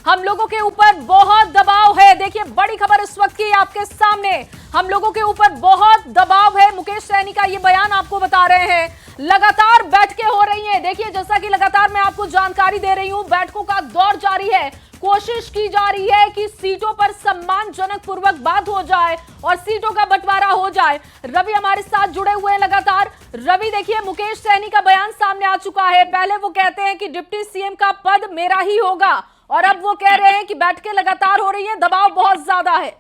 हम लोगों के ऊपर बहुत दबाव है। देखिए बड़ी खबर इस वक्त की आपके सामने, हम लोगों के ऊपर बहुत दबाव है। मुकेश सहनी का ये बयान आपको बता रहे हैं। लगातार बैठकें हो रही हैं। देखिए जैसा कि लगातार मैं आपको जानकारी दे रही हूं, बैठकों का दौर जारी है। कोशिश की जा रही है कि सीटों पर सम्मानजनक पूर्वक बात हो जाए और सीटों का बंटवारा हो जाए। रवि हमारे साथ जुड़े हुए हैं लगातार। रवि देखिए, मुकेश सहनी का बयान सामने आ चुका है। पहले वो कहते हैं कि डिप्टी सीएम का पद मेरा ही होगा और अब वो कह रहे हैं कि बैठकें लगातार हो रही है, दबाव बहुत ज्यादा है।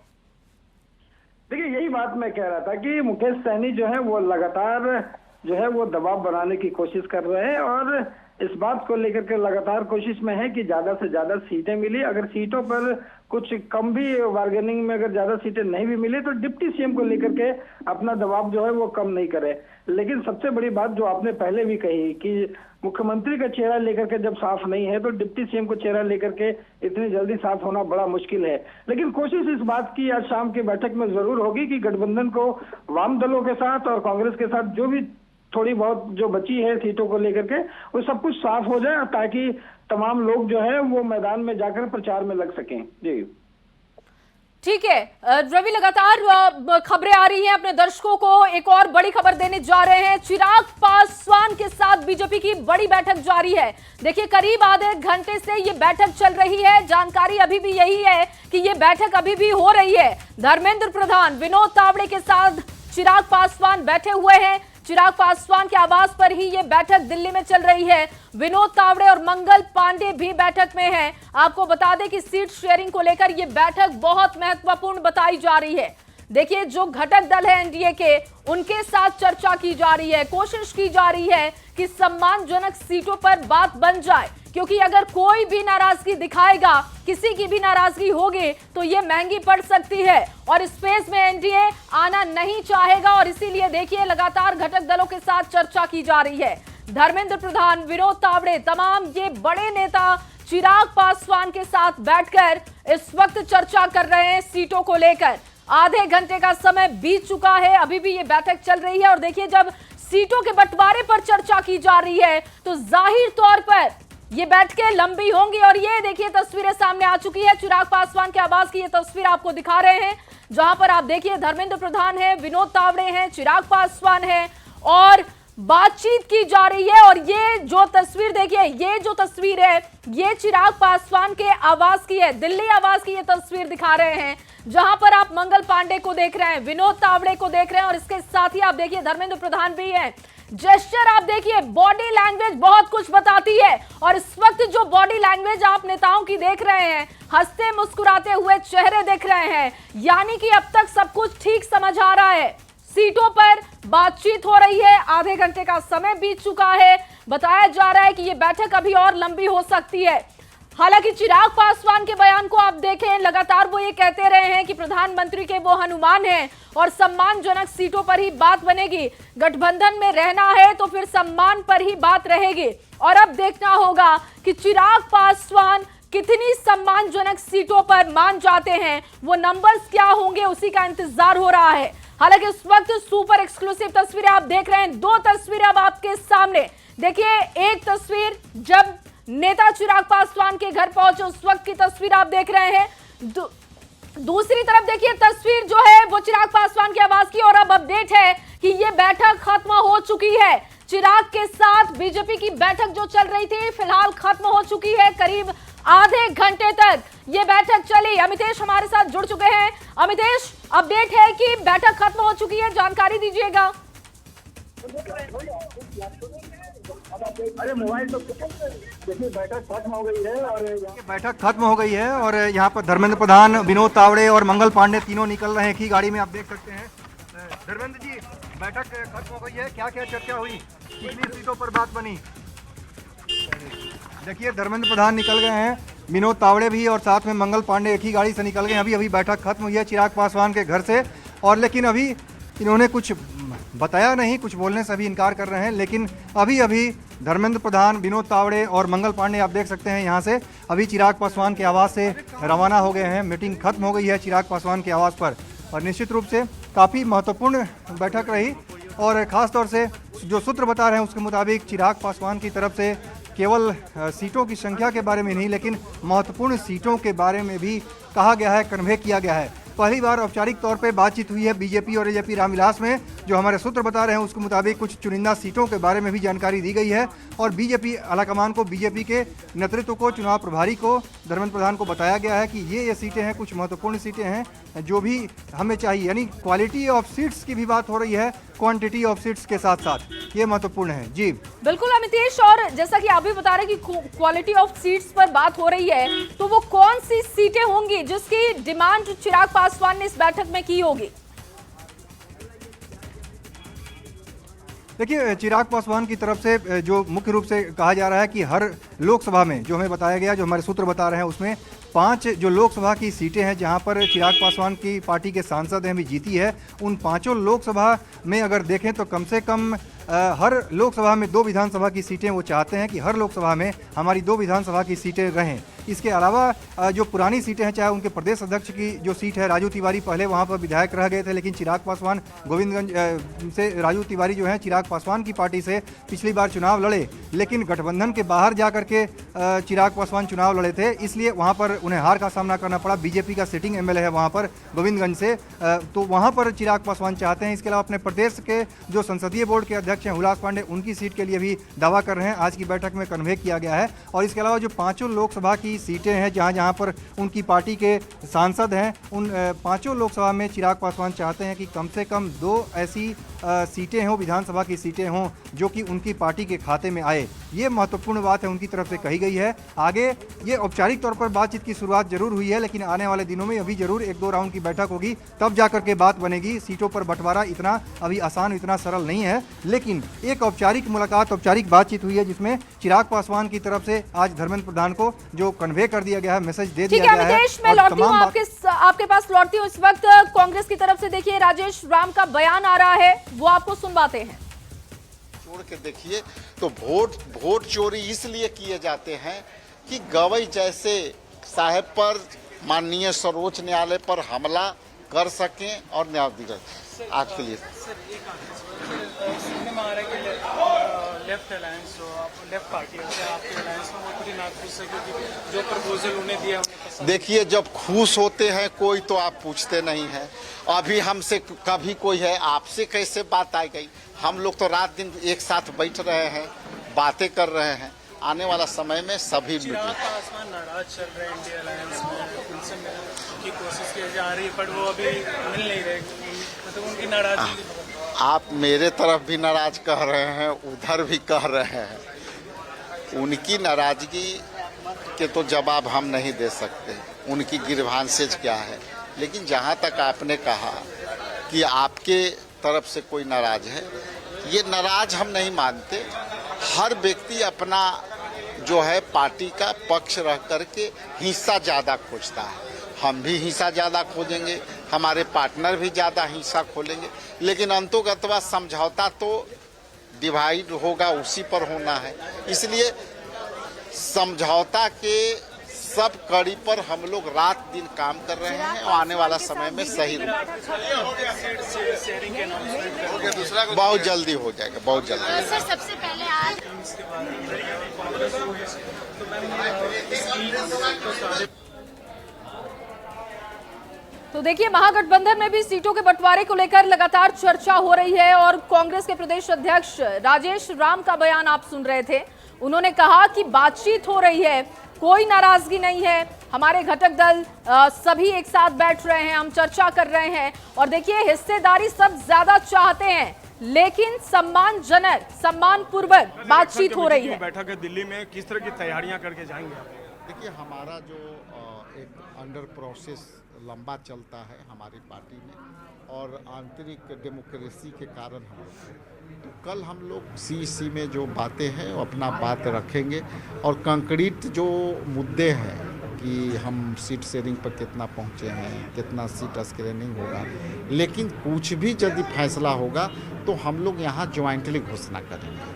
देखिए यही बात मैं कह रहा था कि मुकेश सहनी जो है वो लगातार जो है वो दबाव बनाने की कोशिश कर रहे हैं और इस बात को लेकर के लगातार कोशिश में है कि ज्यादा से ज्यादा सीटें मिली। अगर सीटों पर कुछ कम भी बार्गेनिंग में अगर ज्यादा सीटें नहीं भी मिली तो डिप्टी सीएम को लेकर के अपना दबाव जो है वो कम नहीं करे। लेकिन सबसे बड़ी बात जो आपने पहले भी कही कि मुख्यमंत्री का चेहरा लेकर के जब साफ नहीं है तो डिप्टी सीएम को चेहरा लेकर के इतनी जल्दी साफ होना बड़ा मुश्किल है। लेकिन कोशिश इस बात की आज शाम की बैठक में जरूर होगी कि गठबंधन को वाम दलों के साथ और कांग्रेस के साथ जो भी थोड़ी बहुत जो बची है सीटों को लेकर के वो सब कुछ साफ हो जाए ताकि तमाम लोग जो है वो मैदान में जाकर प्रचार में लग सकें। जी ठीक है रवि, लगातार खबरें आ रही हैं। अपने दर्शकों को एक और बड़ी खबर देने जा रहे हैं। चिराग पासवान के साथ बीजेपी की बड़ी बैठक जारी है। देखिए करीब आधे घंटे से ये बैठक चल रही है। जानकारी अभी भी यही है कि ये बैठक अभी भी हो रही है। धर्मेंद्र प्रधान, विनोद तावड़े के साथ चिराग पासवान बैठे हुए हैं। चिराग पासवान के आवास पर ही ये बैठक दिल्ली में चल रही है। विनोद तावड़े और मंगल पांडे भी बैठक में हैं। आपको बता दें कि सीट शेयरिंग को लेकर ये बैठक बहुत महत्वपूर्ण बताई जा रही है। देखिए जो घटक दल है एनडीए के, उनके साथ चर्चा की जा रही है। कोशिश की जा रही है कि सम्मानजनक सीटों पर बात बन जाए, क्योंकि अगर कोई भी नाराजगी दिखाएगा, किसी की भी नाराजगी होगी तो ये महंगी पड़ सकती है और इस फेज में एनडीए आना नहीं चाहेगा। और इसीलिए देखिए लगातार घटक दलों के साथ चर्चा की जा रही है। धर्मेंद्र प्रधान, विनोद तावड़े, तमाम ये बड़े नेता चिराग पासवान के साथ बैठकर इस वक्त चर्चा कर रहे हैं सीटों को लेकर। आधे घंटे का समय बीत चुका है, अभी भी ये बैठक चल रही है। और देखिए जब सीटों के बंटवारे पर चर्चा की जा रही है तो जाहिर तौर पर ये बैठकें लंबी होंगी। और ये देखिए तस्वीरें सामने आ चुकी है। चिराग पासवान के आवास की ये तस्वीर आपको दिखा रहे हैं, जहां पर आप देखिए धर्मेंद्र प्रधान है, विनोद तावड़े हैं, चिराग पासवान है और बातचीत की जा रही है। और ये जो तस्वीर देखिए, ये जो तस्वीर है ये चिराग पासवान के आवास की है, दिल्ली आवास की ये तस्वीर दिखा रहे हैं, जहां पर आप मंगल पांडे को देख रहे हैं, विनोद तावड़े को देख रहे हैं और इसके साथ ही आप देखिए धर्मेंद्र प्रधान भी हैं। जेस्चर आप देखिए, बॉडी लैंग्वेज बहुत कुछ बताती है। और इस वक्त जो बॉडी लैंग्वेज आप नेताओं की देख रहे हैं, हंसते मुस्कुराते हुए चेहरे देख रहे हैं, यानी कि अब तक सब कुछ ठीक समझ आ रहा है। सीटों पर बातचीत हो रही है। आधे घंटे का समय बीत चुका है। बताया जा रहा है कि यह बैठक अभी और लंबी हो सकती है। हालांकि चिराग पासवान के बयान को आप देखें, लगातार वो ये कहते रहे हैं कि प्रधानमंत्री के वो हनुमान हैं और सम्मानजनक सीटों पर ही बात बनेगी। गठबंधन में रहना है तो फिर सम्मान पर ही बात रहेगी। और अब देखना होगा कि चिराग पासवान कितनी सम्मानजनक सीटों पर मान जाते हैं, वो नंबर्स क्या होंगे उसी का इंतजार हो रहा है। हालांकि इस वक्त सुपर एक्सक्लूसिव तस्वीरें आप देख रहे हैं। दो तस्वीरें अब आपके सामने देखिए, एक तस्वीर जब नेता चिराग पासवान के घर पहुंचे उस वक्त की तस्वीर आप देख रहे हैं। दूसरी तरफ देखिए तस्वीर जो है वो चिराग पासवान के आवास की। और अब अपडेट है कि ये बैठक खत्म हो चुकी है। चिराग के साथ बीजेपी की बैठक जो चल रही थी फिलहाल खत्म हो चुकी है। करीब आधे घंटे तक ये बैठक चली। अमितेश हमारे साथ जुड़ चुके हैं। अमितेश, अपडेट है कि बैठक खत्म हो चुकी है, जानकारी दीजिएगा। अरे मोबाइल तो देखिए बैठक खत्म हो गई है और यहाँ पर धर्मेंद्र प्रधान, विनोद तावड़े और मंगल पांडे तीनों निकल रहे हैं एक ही गाड़ी में, आप देख सकते हैं। धर्मेंद्र जी, बैठक खत्म हो गई है, क्या क्या चर्चा हुई, कितनी सीटों पर बात बनी? देखिए धर्मेंद्र प्रधान निकल गए हैं, विनोद तावड़े भी और साथ में मंगल पांडे एक ही गाड़ी से निकल गए। अभी अभी बैठक खत्म हुई है चिराग पासवान के घर से। और लेकिन अभी इन्होंने कुछ बताया नहीं, कुछ बोलने से अभी इनकार कर रहे हैं। लेकिन अभी अभी धर्मेंद्र प्रधान, विनोद तावड़े और मंगल पांडे आप देख सकते हैं यहाँ से अभी चिराग पासवान के आवास से रवाना हो गए हैं। मीटिंग खत्म हो गई है चिराग पासवान के आवास पर और निश्चित रूप से काफ़ी महत्वपूर्ण बैठक रही। और ख़ास तौर से जो सूत्र बता रहे हैं उसके मुताबिक चिराग पासवान की तरफ से केवल सीटों की संख्या के बारे में नहीं, लेकिन महत्वपूर्ण सीटों के बारे में भी कहा गया है, कन्वे किया गया है। पहली बार औपचारिक तौर पे बातचीत हुई है बीजेपी और एजेपी रामविलास में। जो हमारे सूत्र बता रहे हैं उसके मुताबिक कुछ चुनिंदा सीटों के बारे में भी जानकारी दी गई है और बीजेपी आलाकमान को, बीजेपी के नेतृत्व को, चुनाव प्रभारी को, धर्मेंद्र प्रधान को बताया गया है कि ये सीटें हैं, कुछ महत्वपूर्ण सीटें हैं जो भी हमें चाहिए। यानी क्वालिटी ऑफ सीट्स की भी बात हो रही है, क्वांटिटी ऑफ सीट्स के साथ साथ ये महत्वपूर्ण है। जी बिल्कुल अमितेश, और जैसा कि आप भी बता रहे हैं कि क्वालिटी ऑफ सीट्स पर बात हो रही है, तो वो कौन सी सीटें होंगी जिसकी डिमांड चिराग पासवान ने इस बैठक में की होगी? देखिए, चिराग पासवान की तरफ से जो मुख्य रूप से कहा जा रहा है कि हर लोकसभा में, जो हमें बताया गया, जो हमारे सूत्र बता रहे हैं, उसमें 5 जो लोकसभा की सीटें हैं जहां पर चिराग पासवान की पार्टी के सांसद हैं भी जीती है, उन 5 लोकसभा में अगर देखें तो कम से कम हर लोकसभा में 2 विधानसभा की सीटें वो चाहते हैं कि हर लोकसभा में हमारी 2 विधानसभा की सीटें रहें। इसके अलावा जो पुरानी सीटें हैं, चाहे उनके प्रदेश अध्यक्ष की जो सीट है, राजू तिवारी पहले वहां पर विधायक रह गए थे, लेकिन चिराग पासवान गोविंदगंज से, राजू तिवारी जो है चिराग पासवान की पार्टी से पिछली बार चुनाव लड़े, लेकिन गठबंधन के बाहर जा करके चिराग पासवान चुनाव लड़े थे, इसलिए वहाँ पर उन्हें हार का सामना करना पड़ा। बीजेपी का सिटिंग एमएलए है वहाँ पर गोविंदगंज से, तो वहाँ पर चिराग पासवान चाहते हैं। इसके अलावा अपने प्रदेश के जो संसदीय बोर्ड के अध्यक्ष हैं हुलास पांडे, उनकी सीट के लिए भी दावा कर रहे हैं, आज की बैठक में कन्वे किया गया है। और इसके अलावा जो 5 लोकसभा की सीटें हैं जहाँ जहाँ पर उनकी पार्टी के सांसद हैं, उन 5 लोकसभा में चिराग पासवान चाहते हैं कि कम से कम 2 ऐसी सीटें हों, विधानसभा की सीटें हों जो कि उनकी पार्टी के खाते में आए। ये महत्वपूर्ण बात है, उनकी तरफ से कही गई है। आगे ये औपचारिक तौर पर बातचीत की शुरुआत जरूर हुई है, लेकिन आने वाले दिनों में अभी जरूर 1-2 राउंड की बैठक होगी, तब जाकर के बात बनेगी। सीटों पर बंटवारा इतना अभी आसान, इतना सरल नहीं है, लेकिन एक औपचारिक मुलाकात, औपचारिक बातचीत हुई है जिसमें चिराग पासवान की तरफ से आज धर्मेंद्र प्रधान को जो कन्वे कर दिया गया है, मैसेज दे दिया गया है। मैं लौटती हूँ आपके पास लौटती हूँ। इस वक्त कांग्रेस की तरफ से देखिए राजेश राम का बयान आ रहा है, वो आपको सुनवाते हैं। छोड़ के देखिए तो वोट चोरी इसलिए किए जाते हैं कि गवई जैसे साहब पर माननीय सर्वोच्च न्यायालय पर हमला कर सकें और न्याय दिलाएं। आज के लिए लेफ्ट अलायंस हो, आप लेफ्ट पार्टी हो, आपके अलायंस में वो पूरी ना खुश है क्योंकि जो प्रपोजल उन्हें दिया। देखिए, जब खुश होते हैं कोई तो आप पूछते नहीं हैं। अभी हमसे कभी कोई है, आपसे कैसे बात आ गई? हम लोग तो रात दिन एक साथ बैठ रहे हैं, बातें कर रहे हैं। आने वाला समय में सभी नाराज चल रहे हैं इंडिया अलायंस में, उनसे मिलने की कोशिश की जा रही है पर वो अभी मिल नहीं रहे, मतलब उनकी नाराजगी। आप मेरे तरफ भी नाराज कह रहे हैं, उधर भी कह रहे हैं। उनकी नाराजगी के तो जवाब हम नहीं दे सकते, उनकी ग्रीवांसेज क्या है। लेकिन जहाँ तक आपने कहा कि आपके तरफ से कोई नाराज है, ये नाराज हम नहीं मानते। हर व्यक्ति अपना जो है पार्टी का पक्ष रह करके हिस्सा ज़्यादा खोजता है। हम भी हिस्सा ज़्यादा खोजेंगे, हमारे पार्टनर भी ज़्यादा हिस्सा खोलेंगे, लेकिन अंतोगत्वा समझौता तो डिवाइड होगा, उसी पर होना है। इसलिए समझौता के सब कड़ी पर हम लोग रात दिन काम कर रहे हैं और आने वाला समय में सही बहुत जल्दी हो जाएगा, बहुत जल्दी। सर, सबसे पहले आज तो देखिए, महागठबंधन में भी सीटों के बंटवारे को लेकर लगातार चर्चा हो रही है और कांग्रेस के प्रदेश अध्यक्ष राजेश राम का बयान आप सुन रहे थे। उन्होंने कहा कि बातचीत हो रही है, कोई नाराजगी नहीं है, हमारे घटक दल सभी एक साथ बैठ रहे हैं, हम चर्चा कर रहे हैं। और देखिए, हिस्सेदारी सब ज्यादा चाहते हैं, लेकिन सम्मानजनक, सम्मानपूर्वक बातचीत हो रही है। बैठक है दिल्ली में, किस तरह की तैयारियां करके जाएंगे? देखिए, हमारा जो एक अंडर प्रोसेस लंबा चलता है हमारी पार्टी में और आंतरिक डेमोक्रेसी के कारण हम तो कल हम लोग सीसी में जो बातें हैं वो अपना बात रखेंगे और कंक्रीट जो मुद्दे हैं कि हम सीट शेयरिंग पर कितना पहुंचे हैं, कितना सीट स्क्रीनिंग होगा, लेकिन कुछ भी यदि फैसला होगा तो हम लोग यहाँ ज्वाइंटली घोषणा करेंगे।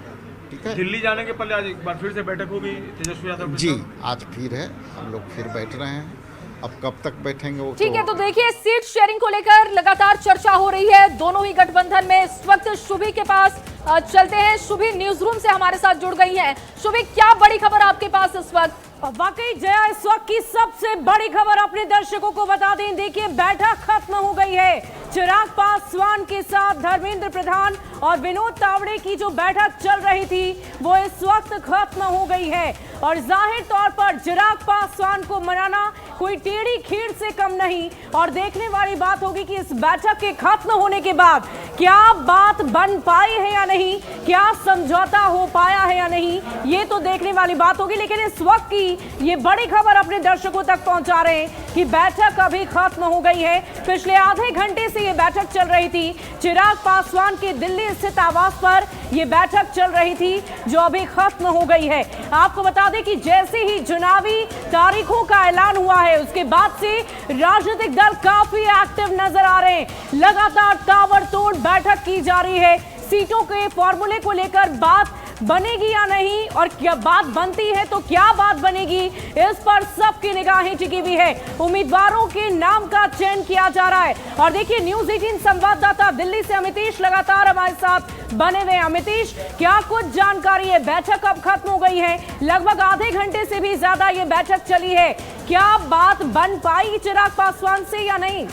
ठीक है, दिल्ली जाने के पहले आज एक बार फिर से बैठक होगी तेजस्वी यादव जी, आज फिर है, हम लोग फिर बैठ रहे हैं अब कब तक बैठेंगे वो ठीक है, तो देखिए सीट शेयरिंग को लेकर लगातार चर्चा हो रही है दोनों ही गठबंधन में। इस वक्त शुभी के पास चलते हैं। शुभी न्यूज रूम से हमारे साथ जुड़ गई हैं। शुभी, क्या बड़ी खबर आपके पास इस वक्त? वाकई जया, इस वक्त की सबसे बड़ी खबर अपने दर्शकों को बता दें। देखिए, बैठक खत्म हो गई है। चिराग पासवान के साथ धर्मेंद्र प्रधान और विनोद तावड़े की जो बैठक चल रही थी वो इस वक्त खत्म हो गई है। और जाहिर तौर पर चिराग पासवान को मनाना कोई टेढ़ी खीर से कम नहीं। और देखने वाली बात होगी कि इस बैठक के खत्म होने के बाद क्या बात बन पाई है या नहीं, क्या समझौता हो पाया है या नहीं, ये तो देखने वाली बात होगी। लेकिन इस वक्त की ये बड़ी खबर अपने दर्शकों तक पहुंचा रहे हैं कि बैठक अभी खत्म हो गई है। पिछले आधे घंटे से ये बैठक चल रही थी। चिराग पासवान के दिल्ली स्थित आवास पर ये बैठक चल रही थी जो अभी खत्म हो गई है। आपको बता दें कि जैसे ही चुनावी तारीखों का ऐलान हुआ है उसके बाद से राजनीतिक दल काफी एक्टिव नजर आ रहे हैं। लगातार ताबड़तोड़ बैठक की जा रही है। सीटों के फॉर्मूले को लेकर बात बनेगी या नहीं, और क्या बात बनती है तो क्या बात बनेगी, इस पर सबकी निगाहें टिकी हुई है। उम्मीदवारों के नाम का चयन किया जा रहा है। और देखिए, न्यूज़ 18 संवाददाता दिल्ली से अमितेश लगातार हमारे साथ बने हुए। अमितेश, क्या कुछ जानकारी है? बैठक अब खत्म हो गई है, लगभग आधे घंटे से भी ज्यादा ये बैठक चली है। क्या बात बन पाई चिराग पासवान से या नहीं?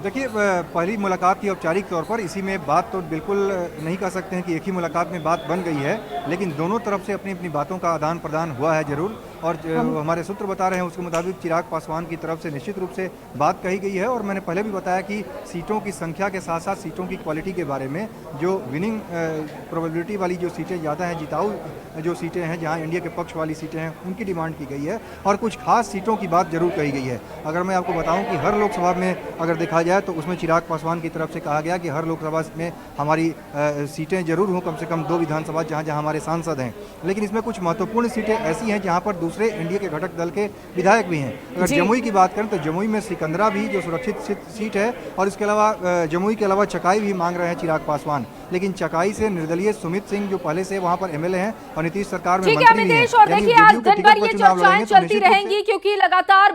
देखिए, पहली मुलाकात थी औपचारिक तौर पर, इसी में बात तो बिल्कुल नहीं कह सकते हैं कि एक ही मुलाकात में बात बन गई है, लेकिन दोनों तरफ से अपनी अपनी बातों का आदान प्रदान हुआ है जरूर। और हमारे सूत्र बता रहे हैं उसके मुताबिक चिराग पासवान की तरफ से निश्चित रूप से बात कही गई है। और मैंने पहले भी बताया कि सीटों की संख्या के साथ साथ सीटों की क्वालिटी के बारे में, जो विनिंग प्रोबेबिलिटी वाली जो सीटें ज़्यादा हैं, जिताऊ जो सीटें हैं, जहाँ एनडीए के पक्ष वाली सीटें हैं, उनकी डिमांड की गई है। और कुछ खास सीटों की बात जरूर कही गई है। अगर मैं आपको बताऊँ कि हर लोकसभा में अगर देखा जाए तो उसमें चिराग पासवान की तरफ से कहा गया कि हर लोकसभा में हमारी सीटें जरूर हों, कम से कम 2 विधानसभा जहाँ जहाँ हमारे सांसद हैं। लेकिन इसमें कुछ महत्वपूर्ण सीटें ऐसी हैं जहाँ पर दूसरे एनडीए के घटक दल के विधायक भी हैं। अगर जमुई की बात करें तो जमुई में सिकंदरा भी जो सुरक्षित सीट है, और इसके अलावा जमुई के अलावा चकाई भी मांग रहे हैं चिराग पासवान। लेकिन चकाई से निर्दलीय सुमित सिंह जो पहले से वहाँ पर एमएलए हैं और नीतीश सरकार में मंत्री भी हैं। और देखिए, आज दिन भर ये चर्चाएं चलती रहेंगी क्योंकि लगातार